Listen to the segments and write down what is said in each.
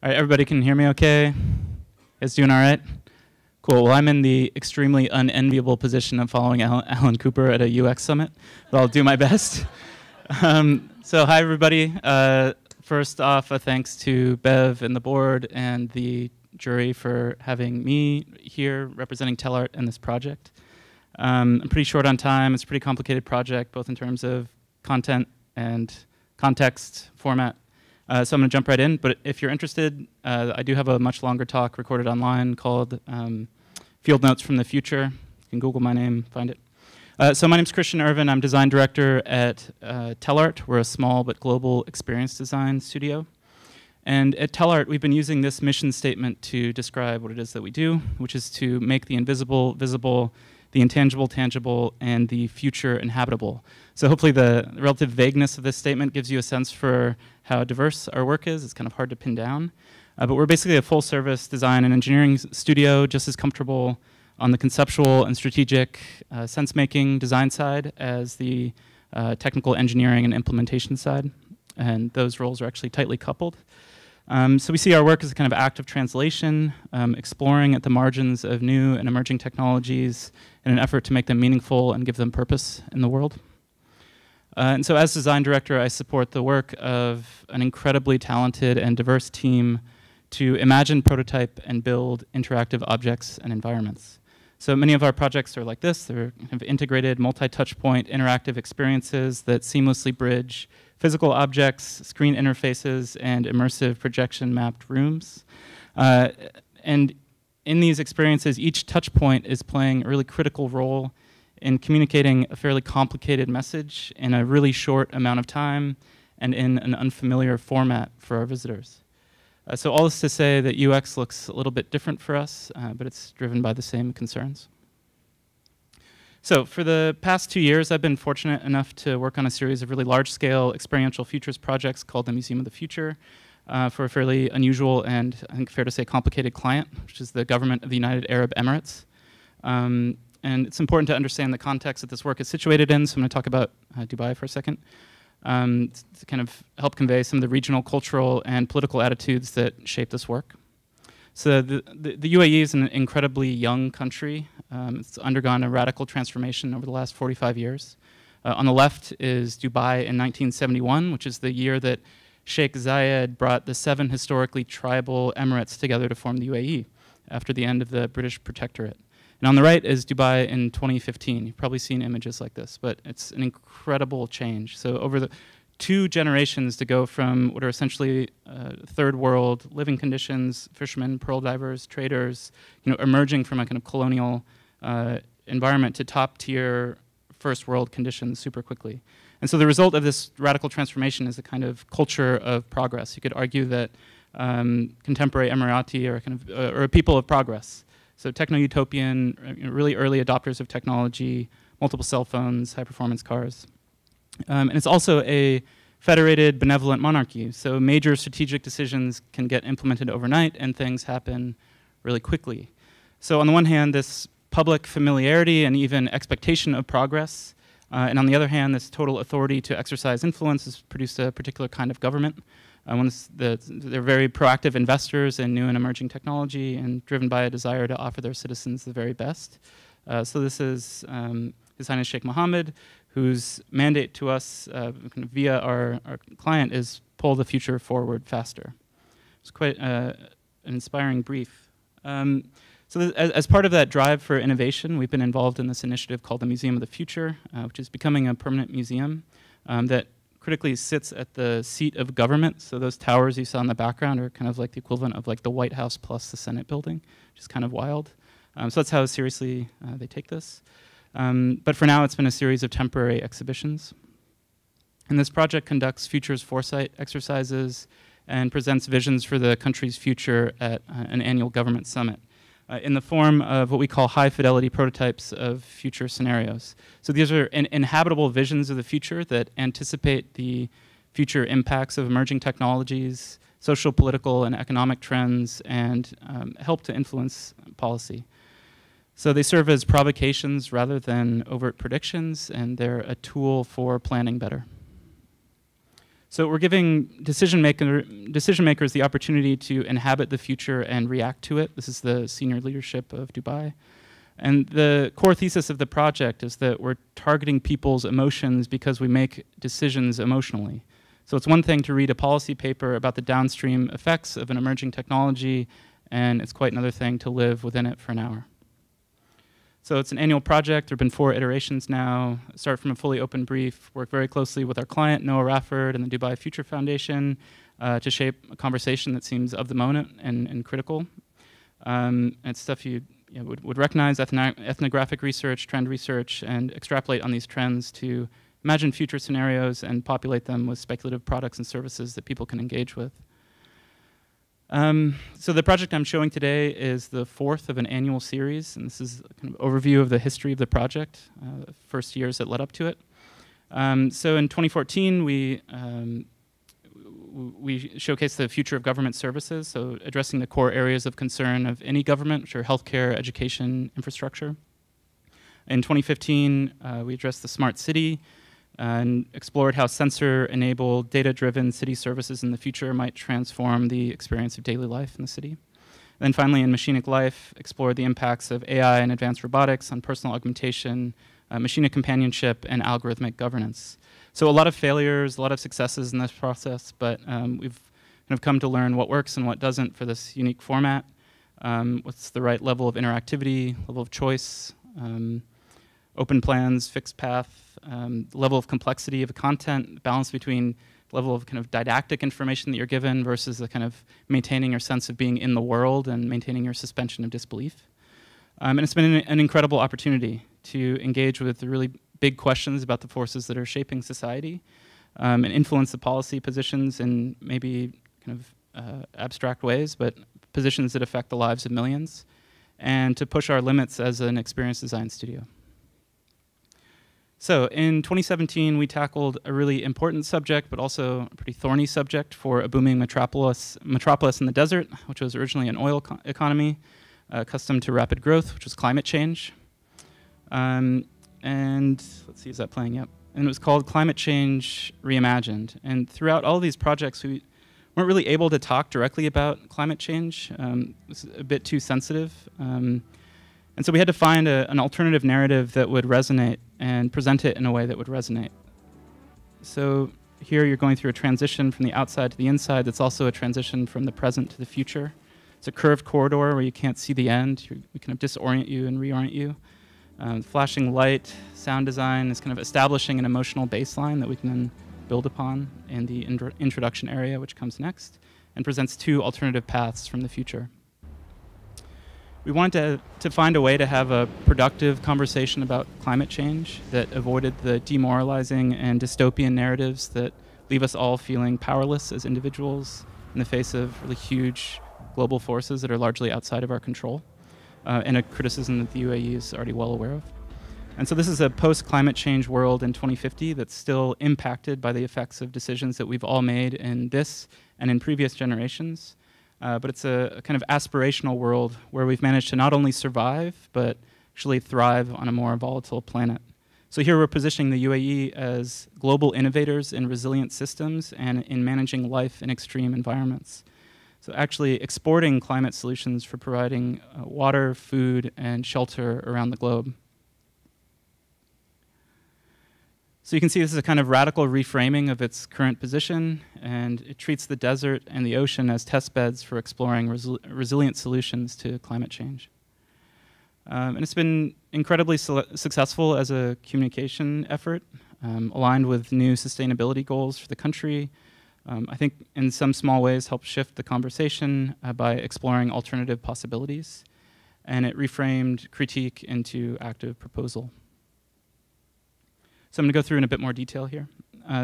All right, everybody can hear me okay? Guys doing all right? Cool. Well, I'm in the extremely unenviable position of following Alan Cooper at a UX summit, but I'll do my best. So hi, everybody. First off, a thanks to Bev and the board and the jury for having me here representing Tellart in this project. I'm pretty short on time. It's a pretty complicated project, both in terms of content and context, format. So I'm going to jump right in, but if you're interested, I do have a much longer talk recorded online called Field Notes from the Future. You can Google my name, find it. So my name's Ervin. I'm Design Director at Tellart. We're a small but global experience design studio. And at Tellart, we've been using this mission statement to describe what it is that we do, which is to make the invisible visible, the intangible tangible, and the future inhabitable. So hopefully the relative vagueness of this statement gives you a sense for how diverse our work is. It's kind of hard to pin down. But we're basically a full-service design and engineering studio, just as comfortable on the conceptual and strategic sense-making design side as the technical engineering and implementation side. And those roles are actually tightly coupled. So we see our work as a kind of act of translation, exploring at the margins of new and emerging technologies in an effort to make them meaningful and give them purpose in the world. And so as design director, I support the work of an incredibly talented and diverse team to imagine, prototype, and build interactive objects and environments. So many of our projects are like this. They're kind of integrated, multi-touch point, interactive experiences that seamlessly bridge physical objects, screen interfaces, and immersive projection-mapped rooms. And in these experiences, each touch point is playing a really critical role in communicating a fairly complicated message in a really short amount of time and in an unfamiliar format for our visitors. So all this to say that UX looks a little bit different for us, but it's driven by the same concerns. So for the past 2 years, I've been fortunate enough to work on a series of really large-scale experiential futures projects called the Museum of the Future for a fairly unusual and, I think fair to say, complicated client, which is the government of the United Arab Emirates. And it's important to understand the context that this work is situated in, so I'm going to talk about Dubai for a second, to kind of help convey some of the regional, cultural, and political attitudes that shape this work. So the UAE is an incredibly young country. It's undergone a radical transformation over the last 45 years. On the left is Dubai in 1971, which is the year that Sheikh Zayed brought the 7 historically tribal emirates together to form the UAE after the end of the British protectorate. And on the right is Dubai in 2015. You've probably seen images like this, but it's an incredible change. So over the 2 generations to go from what are essentially third world living conditions, fishermen, pearl divers, traders, emerging from a kind of colonial environment to top tier first world conditions super quickly. And so the result of this radical transformation is a kind of culture of progress. You could argue that contemporary Emirati are kind of or a people of progress. So techno-utopian, really early adopters of technology, multiple cell phones, high-performance cars. And it's also a federated, benevolent monarchy. So major strategic decisions can get implemented overnight, and things happen really quickly. So on the one hand, this public familiarity and even expectation of progress, and on the other hand, this total authority to exercise influence has produced a particular kind of government. They're very proactive investors in new and emerging technology and driven by a desire to offer their citizens the very best. So this is His Highness Sheikh Mohammed, whose mandate to us kind of via our client is pull the future forward faster. It's quite an inspiring brief. So as part of that drive for innovation, we've been involved in this initiative called the Museum of the Future, which is becoming a permanent museum that critically sits at the seat of government. So those towers you saw in the background are kind of like the equivalent of like the White House plus the Senate building, which is kind of wild. So that's how seriously they take this. But for now, it's been a series of temporary exhibitions. And this project conducts futures foresight exercises and presents visions for the country's future at an annual government summit in the form of what we call high-fidelity prototypes of future scenarios. So these are inhabitable visions of the future that anticipate the future impacts of emerging technologies, social, political, and economic trends, and help to influence policy. So they serve as provocations rather than overt predictions, and they're a tool for planning better. So we're giving decision makers the opportunity to inhabit the future and react to it. This is the senior leadership of Dubai. And the core thesis of the project is that we're targeting people's emotions because we make decisions emotionally. So it's one thing to read a policy paper about the downstream effects of an emerging technology, and it's quite another thing to live within it for an hour. So it's an annual project. There have been 4 iterations now. Start from a fully open brief, work very closely with our client, Noah Rafford, and the Dubai Future Foundation to shape a conversation that seems of the moment and critical. It's stuff you would recognize, ethnographic research, trend research, and extrapolate on these trends to imagine future scenarios and populate them with speculative products and services that people can engage with. So the project I'm showing today is the 4th of an annual series, and this is a kind of overview of the history of the project, the first years that led up to it. So in 2014, we showcased the future of government services, so addressing the core areas of concern of any government, which are healthcare, education, infrastructure. In 2015, we addressed the smart city, and explored how sensor-enabled, data-driven city services in the future might transform the experience of daily life in the city. And then finally, in Machinic Life, explored the impacts of AI and advanced robotics on personal augmentation, machinic companionship, and algorithmic governance. So a lot of failures, a lot of successes in this process, but we've kind of come to learn what works and what doesn't for this unique format, what's the right level of interactivity, level of choice, open plans, fixed path, level of complexity of the content, balance between level of kind of didactic information that you're given versus the kind of maintaining your sense of being in the world and maintaining your suspension of disbelief. And it's been an incredible opportunity to engage with the really big questions about the forces that are shaping society and influence the policy positions in maybe kind of abstract ways, but positions that affect the lives of millions, and to push our limits as an experience design studio. So in 2017, we tackled a really important subject, but also a pretty thorny subject for a booming metropolis in the desert, which was originally an oil economy, accustomed to rapid growth, which was climate change. And let's see, is that playing? Yep. And it was called Climate Change Reimagined. And throughout all of these projects, we weren't really able to talk directly about climate change. It was a bit too sensitive. And so we had to find an alternative narrative that would resonate and present it in a way that would resonate. So here you're going through a transition from the outside to the inside that's also a transition from the present to the future. It's a curved corridor where you can't see the end. We kind of disorient you and reorient you. Flashing light, sound design is kind of establishing an emotional baseline that we can then build upon in the introduction area, which comes next, and presents 2 alternative paths from the future. We wanted to find a way to have a productive conversation about climate change that avoided the demoralizing and dystopian narratives that leave us all feeling powerless as individuals in the face of really huge global forces that are largely outside of our control, and a criticism that the UAE is already well aware of. And so this is a post-climate change world in 2050 that's still impacted by the effects of decisions that we've all made in this and in previous generations. But it's a kind of aspirational world where we've managed to not only survive, but actually thrive on a more volatile planet. So here we're positioning the UAE as global innovators in resilient systems and in managing life in extreme environments. So actually exporting climate solutions for providing water, food, and shelter around the globe. So you can see this is a kind of radical reframing of its current position, and it treats the desert and the ocean as test beds for exploring resilient solutions to climate change. And it's been incredibly successful as a communication effort, aligned with new sustainability goals for the country. I think in some small ways helped shift the conversation by exploring alternative possibilities, and it reframed critique into active proposal. So I'm going to go through in a bit more detail here.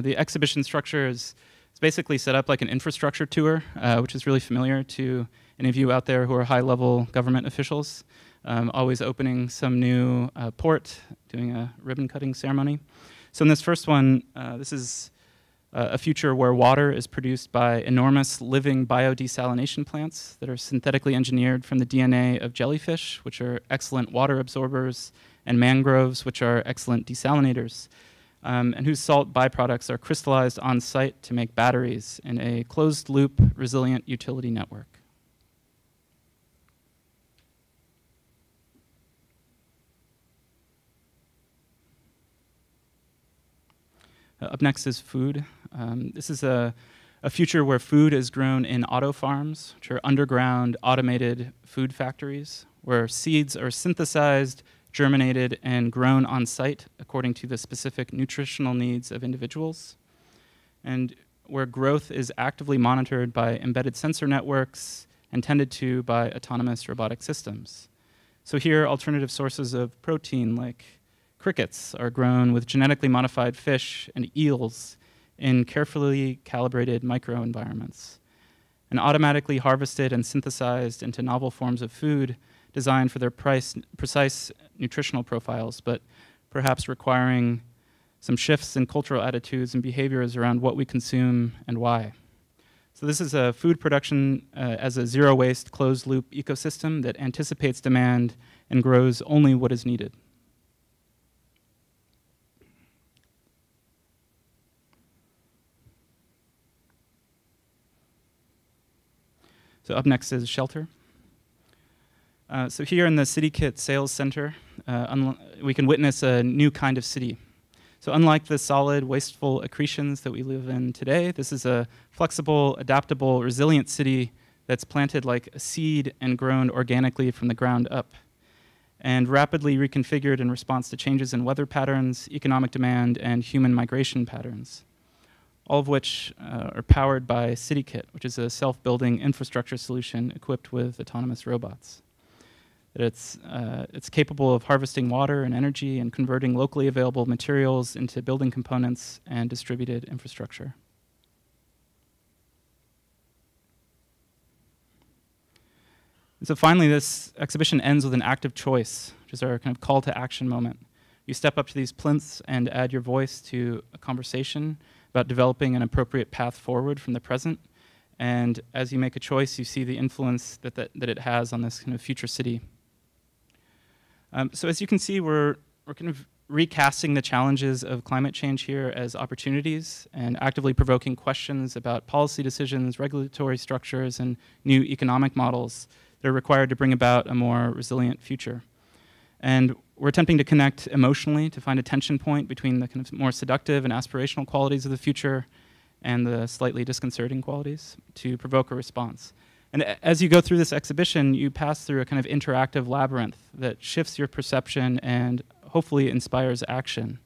The exhibition structure is basically set up like an infrastructure tour, which is really familiar to any of you out there who are high-level government officials, always opening some new port, doing a ribbon-cutting ceremony. So in this first one, this is a future where water is produced by enormous living biodesalination plants that are synthetically engineered from the DNA of jellyfish, which are excellent water absorbers, and mangroves, which are excellent desalinators. and whose salt byproducts are crystallized on site to make batteries in a closed-loop, resilient utility network. Up next is food. This is a future where food is grown in auto farms, which are underground automated food factories, where seeds are synthesized, germinated, and grown on site according to the specific nutritional needs of individuals, and where growth is actively monitored by embedded sensor networks and tended to by autonomous robotic systems. So here, alternative sources of protein like crickets are grown with genetically modified fish and eels in carefully calibrated microenvironments, and automatically harvested and synthesized into novel forms of food designed for their precise nutritional profiles, but perhaps requiring some shifts in cultural attitudes and behaviors around what we consume and why. So this is a food production as a zero-waste, closed-loop ecosystem that anticipates demand and grows only what is needed. So up next is shelter. So here in the CityKit Sales Center, we can witness a new kind of city. So unlike the solid, wasteful accretions that we live in today, this is a flexible, adaptable, resilient city that's planted like a seed and grown organically from the ground up, and rapidly reconfigured in response to changes in weather patterns, economic demand, and human migration patterns, all of which are powered by CityKit, which is a self-building infrastructure solution equipped with autonomous robots. It's capable of harvesting water and energy and converting locally available materials into building components and distributed infrastructure. And so finally, this exhibition ends with an active choice, which is our kind of call to action moment. You step up to these plinths and add your voice to a conversation about developing an appropriate path forward from the present. And as you make a choice, you see the influence that it has on this kind of future city. So as you can see, we're kind of recasting the challenges of climate change here as opportunities and actively provoking questions about policy decisions, regulatory structures, and new economic models that are required to bring about a more resilient future. And we're attempting to connect emotionally to find a tension point between the kind of more seductive and aspirational qualities of the future and the slightly disconcerting qualities to provoke a response. And as you go through this exhibition, you pass through a kind of interactive labyrinth that shifts your perception and hopefully inspires action.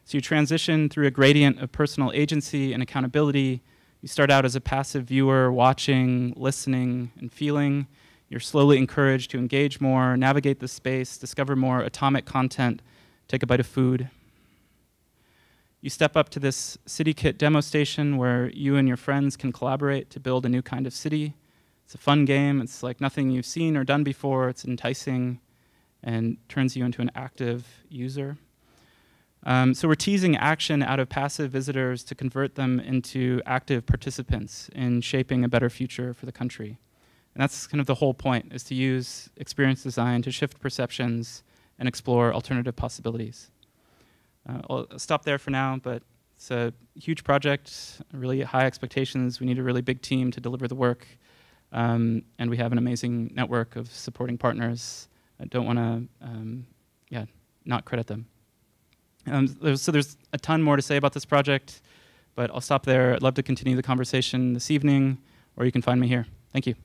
So you transition through a gradient of personal agency and accountability. You start out as a passive viewer, watching, listening, and feeling. You're slowly encouraged to engage more, navigate the space, discover more atomic content, take a bite of food. You step up to this CityKit demo station where you and your friends can collaborate to build a new kind of city. It's a fun game. It's like nothing you've seen or done before. It's enticing and turns you into an active user. So we're teasing action out of passive visitors to convert them into active participants in shaping a better future for the country. And that's kind of the whole point, is to use experience design to shift perceptions and explore alternative possibilities. I'll stop there for now, but it's a huge project, really high expectations. We need a really big team to deliver the work. And we have an amazing network of supporting partners. I don't want to not credit them. So there's a ton more to say about this project, but I'll stop there. I'd love to continue the conversation this evening, or you can find me here. Thank you.